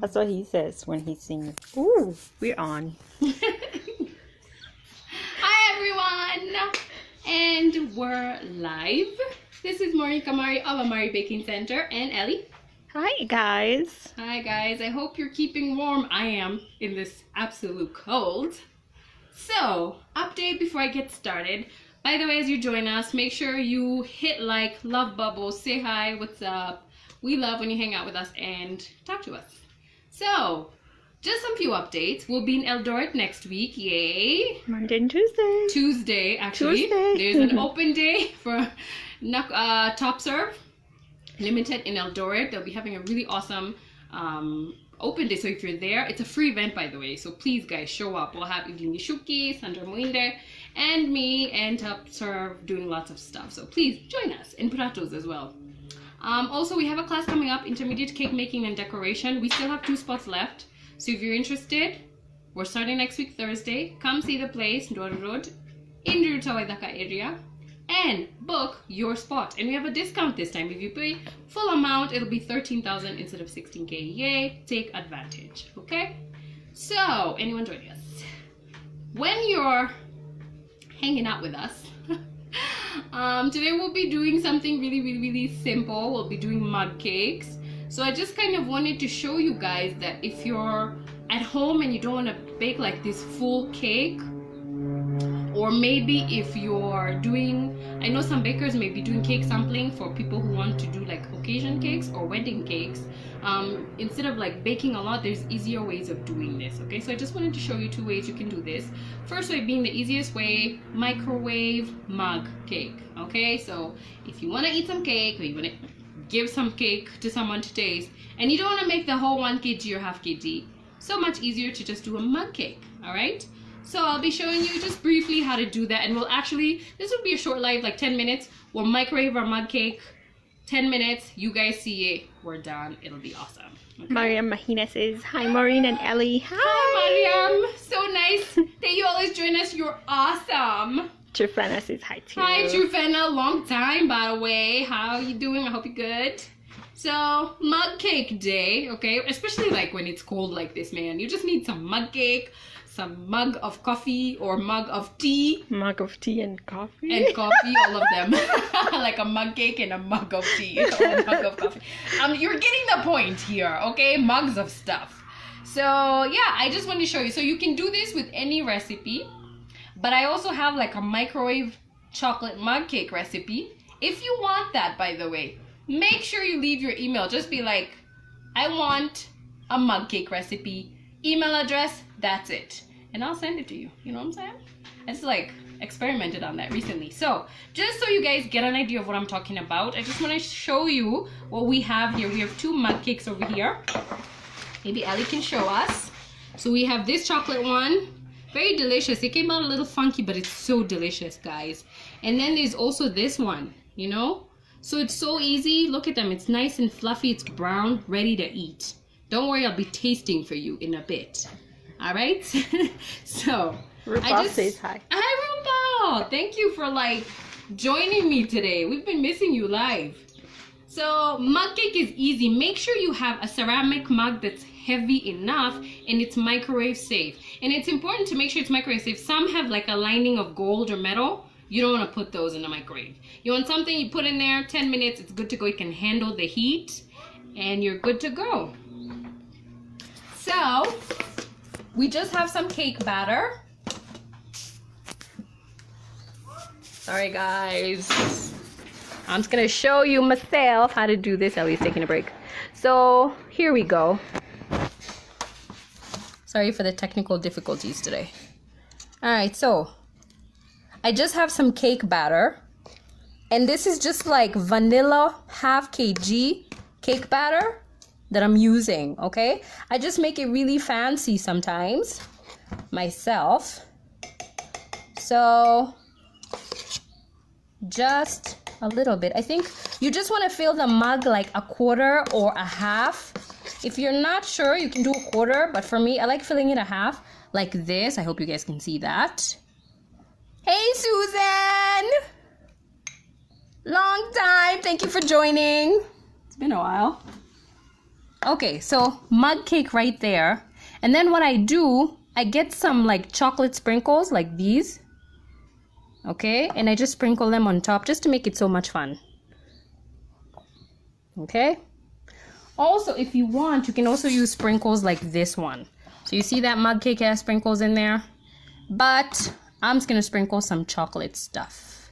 That's what he says when he's singing. Ooh, we're on. Hi everyone, and we're live. This is Amari of Amari Baking Center and Ellie. Hi, guys. Hi guys, I hope you're keeping warm. I am in this absolute cold. So, update before I get started. By the way, as you join us, make sure you hit like, love bubbles, say hi, what's up. We love when you hang out with us and talk to us. So, just some few updates. We'll be in Eldoret next week. Yay! Monday and Tuesday. Tuesday, actually. Tuesday. There's an open day for Top Serve Limited in Eldoret. They'll be having a really awesome open day. So if you're there, it's a free event, by the way. So please, guys, show up. We'll have Evelyn Nishuki, Sandra Muinde, and me, and Top Serve doing lots of stuff. So please join us, and Pratos as well. Also, we have a class coming up, intermediate cake making and decoration. We still have 2 spots left. So if you're interested, we're starting next week, Thursday. Come see the place, Ndwara Road, in the Rutawaidaka area, and book your spot. And we have a discount this time. If you pay full amount, it'll be 13,000 instead of 16K. Yay, take advantage, okay? So, anyone joining us? When you're hanging out with us, today we'll be doing something really simple. We'll be doing mug cakes. So I just kind of wanted to show you guys that if you're at home and you don't want to bake like this full cake, or maybe if you're doing, I know some bakers may be doing cake sampling for people who want to do like occasion cakes or wedding cakes. Instead of like baking a lot, there's easier ways of doing this, okay? So I just wanted to show you 2 ways you can do this. First way being the easiest way, microwave mug cake, okay? So if you want to eat some cake, or you want to give some cake to someone to taste, and you don't want to make the whole 1 kg or half kg, so much easier to just do a mug cake, all right? So I'll be showing you just briefly how to do that, and we'll actually, this will be a short live, like 10 minutes. We'll microwave our mug cake, 10 minutes, you guys see it, we're done, it'll be awesome. Okay? Mariam Mahina says, hi, Maureen and Ellie. Hi, Mariam, so nice that you always join us, you're awesome. Trufana says hi too. Hi Trufana, long time by the way, how you doing? I hope you're good. So, mug cake day, okay, especially like when it's cold like this, man, you just need some mug cake, some mug of coffee or mug of tea. Mug of tea and coffee. And coffee, all of them. Like a mug cake and a mug of tea or a mug of coffee. You're getting the point here, okay? Mugs of stuff. So yeah, I just want to show you. So you can do this with any recipe, but I also have like a microwave chocolate mug cake recipe. If you want that, by the way, make sure you leave your email. Just be like, I want a mug cake recipe, email address, that's it. And I'll send it to you. You know what I'm saying? I just like experimented on that recently. So just so you guys get an idea of what I'm talking about, I just want to show you what we have here. We have 2 mug cakes over here. Maybe Ellie can show us. So we have this chocolate one. Very delicious. It came out a little funky, but it's so delicious, guys. And then there's also this one, you know? So it's so easy. Look at them. It's nice and fluffy. It's brown, ready to eat. Don't worry, I'll be tasting for you in a bit. All right? So, RuPaul says hi. Hi, RuPaul. Thank you for like joining me today. We've been missing you live. So, mug cake is easy. Make sure you have a ceramic mug that's heavy enough and it's microwave safe. And it's important to make sure it's microwave safe. Some have like a lining of gold or metal. You don't want to put those in the microwave. You want something you put in there, 10 minutes, it's good to go. It can handle the heat and you're good to go. So, we just have some cake batter. Sorry guys. I'm just gonna show you myself how to do this. Ellie's taking a break. So, here we go. Sorry for the technical difficulties today. Alright, so I just have some cake batter. And this is just like vanilla half kg cake batter that I'm using, okay? I just make it really fancy sometimes myself. So just a little bit. I think you just want to fill the mug like a quarter or a half. If you're not sure, you can do a quarter, but for me, I like filling it a half like this. I hope you guys can see that. Hey, Susan! Long time. Thank you for joining. It's been a while. Okay, so mug cake right there. And then what I do, I get some like chocolate sprinkles like these. Okay, and I just sprinkle them on top just to make it so much fun. Okay. Also, if you want, you can also use sprinkles like this one. So you see that mug cake has sprinkles in there? But I'm just going to sprinkle some chocolate stuff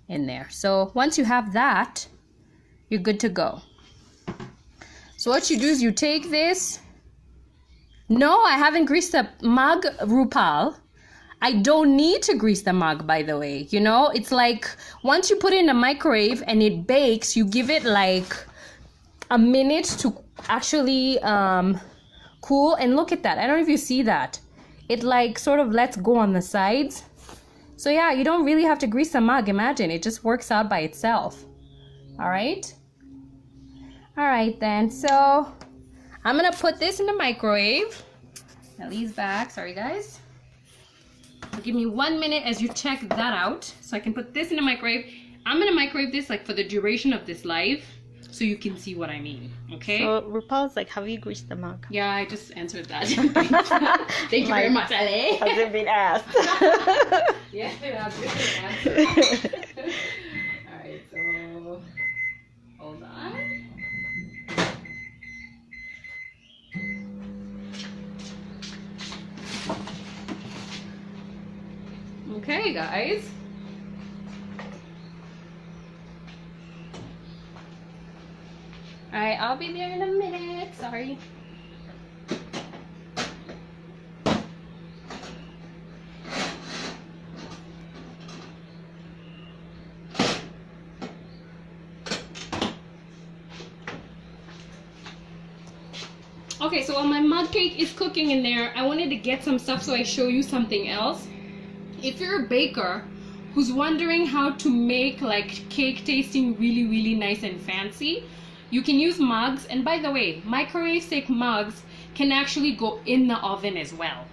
in there. So once you have that, you're good to go. So what you do is you take this. No, I haven't greased the mug, Rupal. I don't need to grease the mug, by the way. You know, it's like once you put it in the microwave and it bakes, you give it like a minute to actually cool. And look at that. I don't know if you see that. It like sort of lets go on the sides. So yeah, you don't really have to grease the mug. Imagine, it just works out by itself. All right. All right then. So I'm going to put this in the microwave. Ellie's back. Sorry, guys. So give me 1 minute as you check that out. So I can put this in the microwave. I'm going to microwave this like for the duration of this live so you can see what I mean. Okay? So RuPaul's like, have you greased the mug? Yeah, I just answered that. Thank you very much, Ale. Has it been asked? Yeah, I've been answered. Alright, so hold on. Okay, guys. Alright, I'll be there in a minute. Sorry. Okay, so while my mug cake is cooking in there, I wanted to get some stuff so I show you something else. If you're a baker who's wondering how to make like cake tasting really, really nice and fancy, you can use mugs. And by the way, microwave safe mugs can actually go in the oven as well.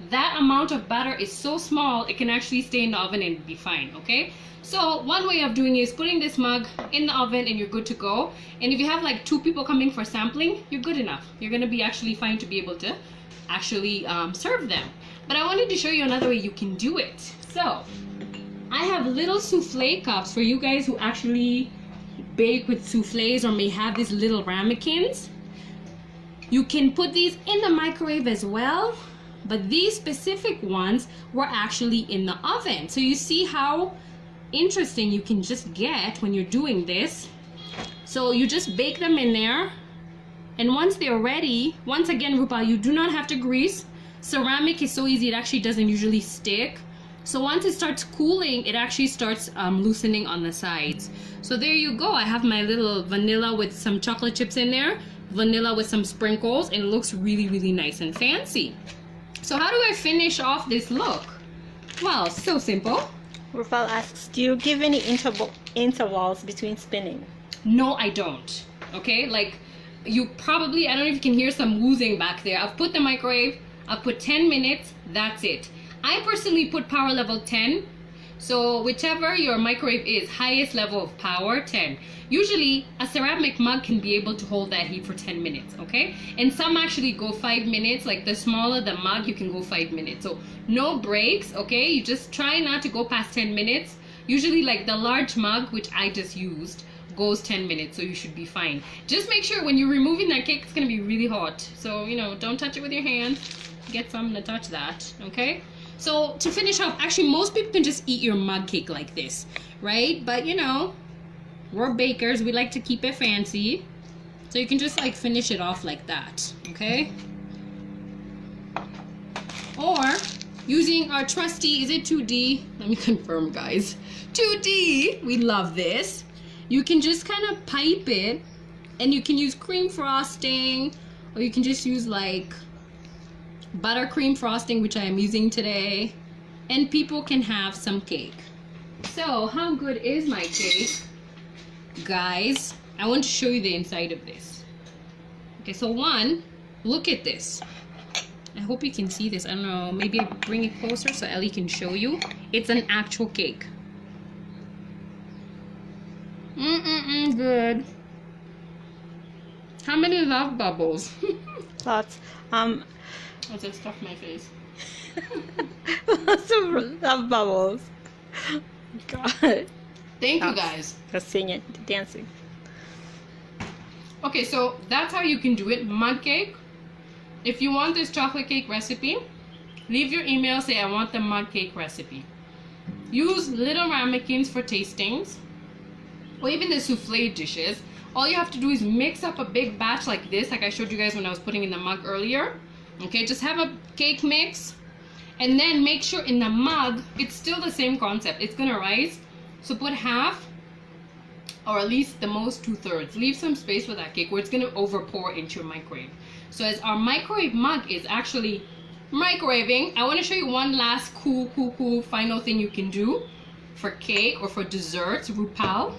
That amount of batter is so small, it can actually stay in the oven and be fine, okay? So one way of doing it is putting this mug in the oven and you're good to go. And if you have like 2 people coming for sampling, you're good enough. You're gonna be actually fine to be able to actually serve them. But I wanted to show you another way you can do it. So I have little souffle cups for you guys who actually bake with souffles or may have these little ramekins. You can put these in the microwave as well, but these specific ones were actually in the oven. So you see how interesting you can just get when you're doing this. So you just bake them in there, and once they're ready, once again, Rupa, you do not have to grease. Ceramic is so easy, it actually doesn't usually stick. So once it starts cooling, it actually starts loosening on the sides. So there you go. I have my little vanilla with some chocolate chips in there, vanilla with some sprinkles, and it looks really, really nice and fancy. So how do I finish off this look? Well, so simple. RuPaul asks, do you give any intervals between spinning? No, I don't. Okay, like you probably, I don't know if you can hear some woozing back there. I've put the microwave, I've put 10 minutes, that's it. I personally put power level 10. So whichever your microwave is, highest level of power, 10. Usually a ceramic mug can be able to hold that heat for 10 minutes, okay? And some actually go 5 minutes, like the smaller the mug, you can go 5 minutes. So no breaks, okay? You just try not to go past 10 minutes. Usually like the large mug, which I just used, goes 10 minutes, so you should be fine. Just make sure when you're removing that cake, it's gonna be really hot. So, you know, don't touch it with your hand. Get something to touch that, okay? So to finish off, actually most people can just eat your mug cake like this, right? But you know, we're bakers, we like to keep it fancy. So you can just like finish it off like that, okay? Or using our trusty, is it 2D? Let me confirm, guys. 2D, we love this. You can just kind of pipe it, and you can use cream frosting, or you can just use like buttercream frosting, which I am using today, and people can have some cake. So how good is my cake, guys? I want to show you the inside of this. Okay, so one, look at this. I hope you can see this. I don't know, maybe I bring it closer so Ellie can show you. It's an actual cake. Good. How many love bubbles? Lots. I just stuffed my face. Lots of love bubbles. God. Thank you guys. The singing, the dancing. Okay, so that's how you can do it. Mug cake. If you want this chocolate cake recipe, leave your email, say I want the mug cake recipe. Use little ramekins for tastings, or even the souffle dishes. All you have to do is mix up a big batch like this, like I showed you guys when I was putting in the mug earlier. Okay, just have a cake mix, and then make sure in the mug, it's still the same concept. It's gonna rise, so put half, or at least the most 2/3. Leave some space for that cake where it's gonna over pour into your microwave. So as our microwave mug is actually microwaving, I want to show you one last cool final thing you can do for cake or for desserts. RuPaul,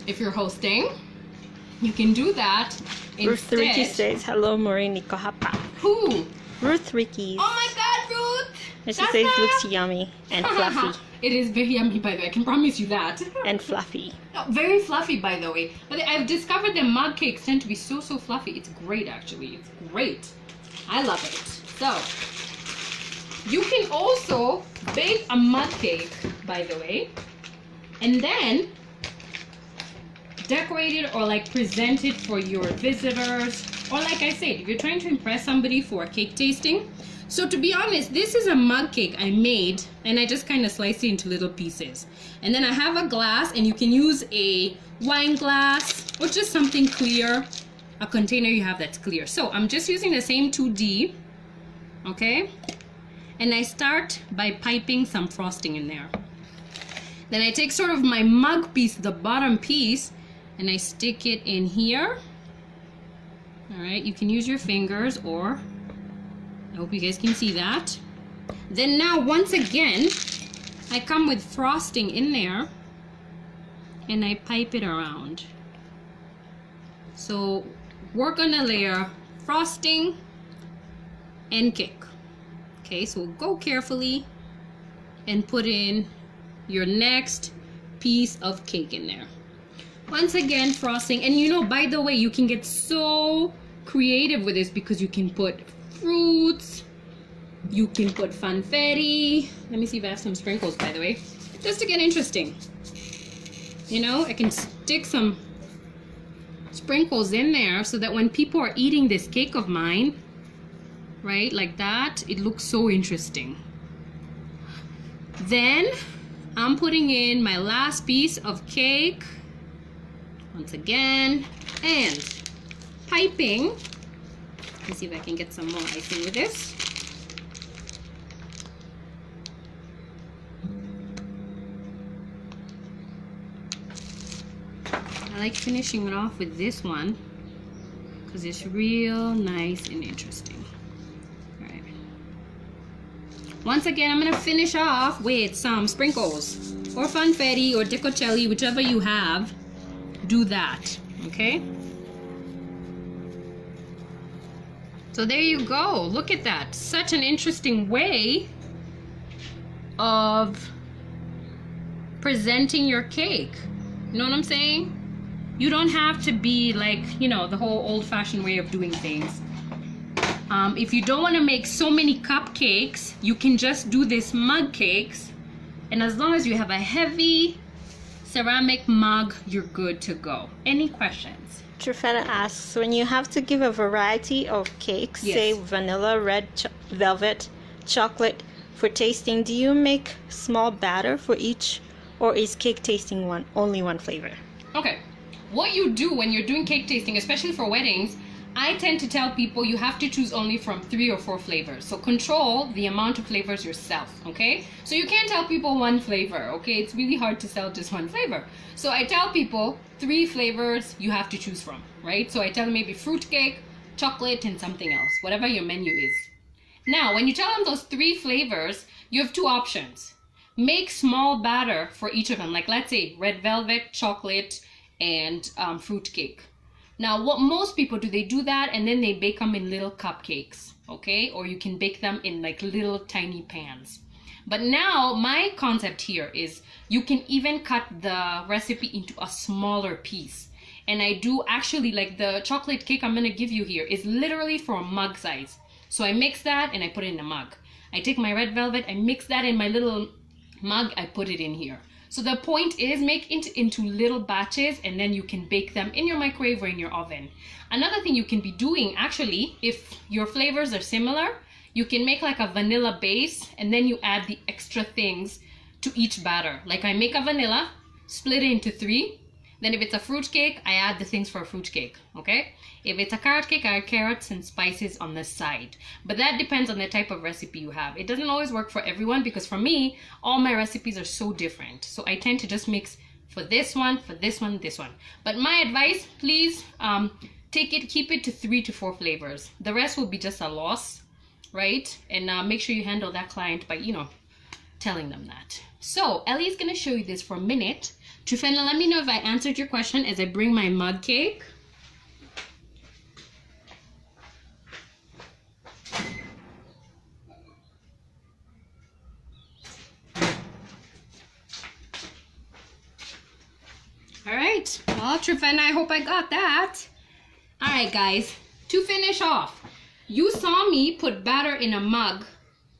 if you're hosting, you can do that Ruth instead. Ricky says, hello, Maureen Nikohapa. Who? Ruth Ricky. Oh my God, Ruth! And she That's says, her? looks yummy and fluffy. It is very yummy, by the way. I can promise you that. And fluffy. No, very fluffy, by the way. But I've discovered that mug cakes tend to be so fluffy. It's great, actually. It's great. I love it. So, you can also bake a mug cake, by the way, and then decorate it or like present it for your visitors. Or like I said, if you're trying to impress somebody for a cake tasting. So to be honest, this is a mug cake I made, and I just kind of sliced it into little pieces. And then I have a glass, and you can use a wine glass or just something clear, a container you have that's clear. So I'm just using the same 2D, okay? And I start by piping some frosting in there. Then I take sort of my mug piece, the bottom piece, and I stick it in here. All right, you can use your fingers, or I hope you guys can see that. Then now, once again, I come with frosting in there and I pipe it around. So we're gonna layer frosting and cake. Okay, so go carefully and put in your next piece of cake in there. Once again, frosting. And you know, by the way, you can get so creative with this because you can put fruits, you can put funfetti. Let me see if I have some sprinkles, by the way, just to get interesting. You know, I can stick some sprinkles in there so that when people are eating this cake of mine, right, like that, it looks so interesting. Then I'm putting in my last piece of cake once again and piping. Let's see if I can get some more icing with this. I like finishing it off with this one because it's real nice and interesting. All right. Once again, I'm gonna finish off with some sprinkles or funfetti or decocelli, whichever you have. Do that, okay? So there you go. Look at that. Such an interesting way of presenting your cake. You know what I'm saying? You don't have to be like, you know, the whole old-fashioned way of doing things. If you don't want to make so many cupcakes, you can just do this mug cakes. And as long as you have a heavy ceramic mug, you're good to go. Any questions? Trifena asks, when you have to give a variety of cakes, Yes. say vanilla, red velvet, chocolate, for tasting, do you make small batter for each, or is cake tasting only one flavor? Okay, what you do when you're doing cake tasting, especially for weddings, I tend to tell people you have to choose only from 3 or 4 flavors. So control the amount of flavors yourself, okay? So you can't tell people one flavor, okay? It's really hard to sell just one flavor. So I tell people 3 flavors you have to choose from, right? So I tell them maybe fruitcake, chocolate, and something else, whatever your menu is. Now, when you tell them those 3 flavors, you have 2 options. Make small batter for each of them. Like let's say red velvet, chocolate, and fruitcake. Now, what most people do, they do that and then they bake them in little cupcakes, okay? Or you can bake them in like little tiny pans. But now my concept here is you can even cut the recipe into a smaller piece. And I do actually, like the chocolate cake I'm gonna give you here is literally for a mug size. So I mix that and I put it in a mug. I take my red velvet, I mix that in my little mug, I put it in here. So the point is make it into little batches and then you can bake them in your microwave or in your oven. Another thing you can be doing actually, if your flavors are similar, you can make like a vanilla base and then you add the extra things to each batter. Like I make a vanilla, split it into 3. Then if it's a fruit cake, I add the things for a fruit cake, okay? If it's a carrot cake, I add carrots and spices on the side. But that depends on the type of recipe you have. It doesn't always work for everyone because for me, all my recipes are so different. So I tend to just mix for this one, this one. But my advice, please keep it to 3 to 4 flavors. The rest will be just a loss, right? And make sure you handle that client by, telling them that. So Ellie's gonna show you this for a minute. Trufena, let me know if I answered your question as I bring my mug cake. All right, well, Trufena, I hope I got that. All right, guys, to finish off, you saw me put batter in a mug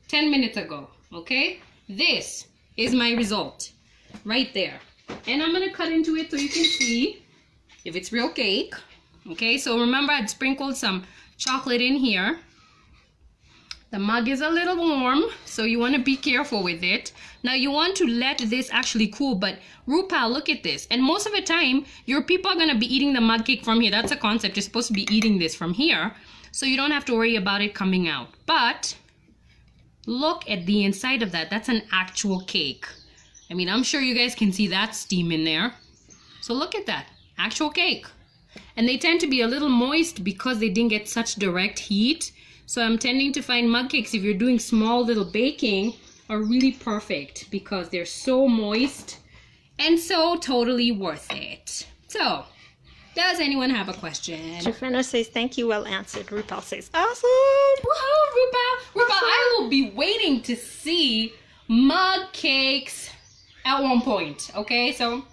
10 minutes ago, okay? This is my result right there. And I'm gonna cut into it so you can see if it's real cake. Okay, so remember I'd sprinkled some chocolate in here. The mug is a little warm, so you want to be careful with it. Now you want to let this actually cool, but Rupal, look at this. And most of the time, your people are gonna be eating the mug cake from here. That's a concept. You're supposed to be eating this from here, so you don't have to worry about it coming out. But look at the inside of that. That's an actual cake. I mean, I'm sure you guys can see that steam in there. So look at that, actual cake. And they tend to be a little moist because they didn't get such direct heat. So I'm tending to find mug cakes, if you're doing small little baking, are really perfect because they're so moist and so totally worth it. So, does anyone have a question? Trufena says, thank you, well answered. Rupal says, awesome. Woohoo, Rupal. Rupal, I will be waiting to see mug cakes at one point, okay? So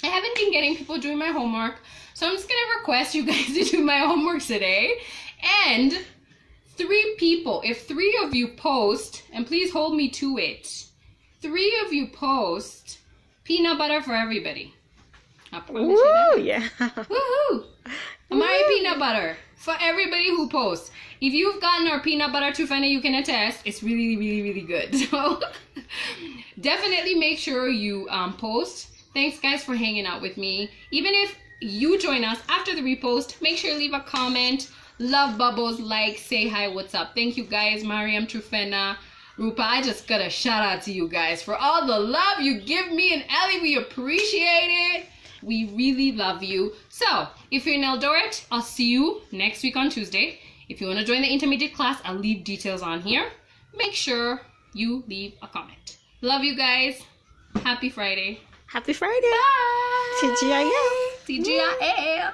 I haven't been getting people doing my homework, so I'm just gonna request you guys to do my homework today. And 3 people, if 3 of you post, and please hold me to it, 3 of you post peanut butter for everybody. Woo, yeah. Woohoo! Amari peanut butter for everybody who posts. If you've gotten our peanut butter, Trufena, you can attest, it's really, really, really good. So definitely make sure you post. Thanks, guys, for hanging out with me. Even if you join us after the repost, make sure you leave a comment. Love bubbles, like, say hi, what's up. Thank you, guys. Mariam, Trufena, Rupa, I just got a shout out to you guys for all the love you give me and Ellie. We appreciate it. We really love you. So, if you're in Eldoret, I'll see you next week on Tuesday. If you want to join the intermediate class, I'll leave details on here. Make sure you leave a comment. Love you guys. Happy Friday. Happy Friday. Bye. TGIF. TGIF.